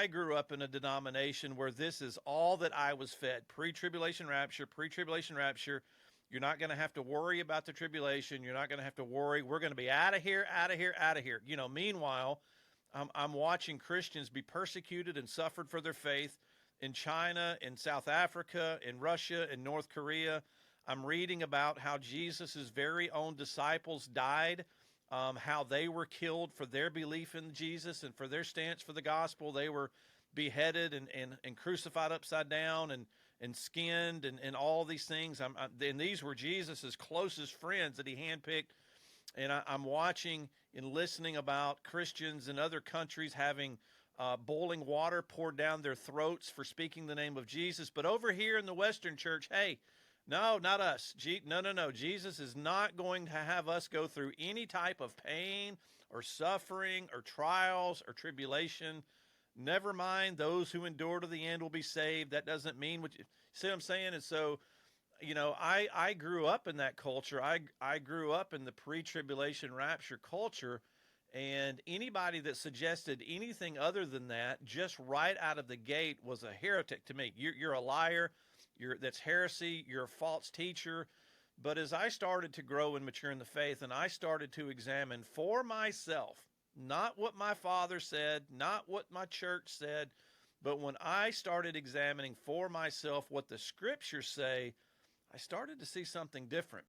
I grew up in a denomination where this is all that I was fed. Pre-tribulation rapture, pre-tribulation rapture. You're not going to have to worry about the tribulation. You're not going to have to worry. We're going to be out of here, out of here, out of here. Meanwhile, I'm watching Christians be persecuted and suffered for their faith in China, in South Africa, in Russia, in North Korea. I'm reading about how Jesus' very own disciples died, how they were killed for their belief in Jesus and for their stance for the gospel. They were beheaded and crucified upside down and skinned and all these things. And these were Jesus' closest friends that he handpicked. And I'm watching and listening about Christians in other countries having boiling water poured down their throats for speaking the name of Jesus. But over here in the Western church, hey, no, not us. No. Jesus is not going to have us go through any type of pain or suffering or trials or tribulation. Never mind, those who endure to the end will be saved. That doesn't mean what you see what I'm saying? And so, I grew up in that culture. I grew up in the pre-tribulation rapture culture, and anybody that suggested anything other than that, just right out of the gate, was a heretic to me. You're a liar. That's heresy. You're a false teacher. But as I started to grow and mature in the faith, and I started to examine for myself, not what my father said, not what my church said, but when I started examining for myself what the scriptures say, I started to see something different.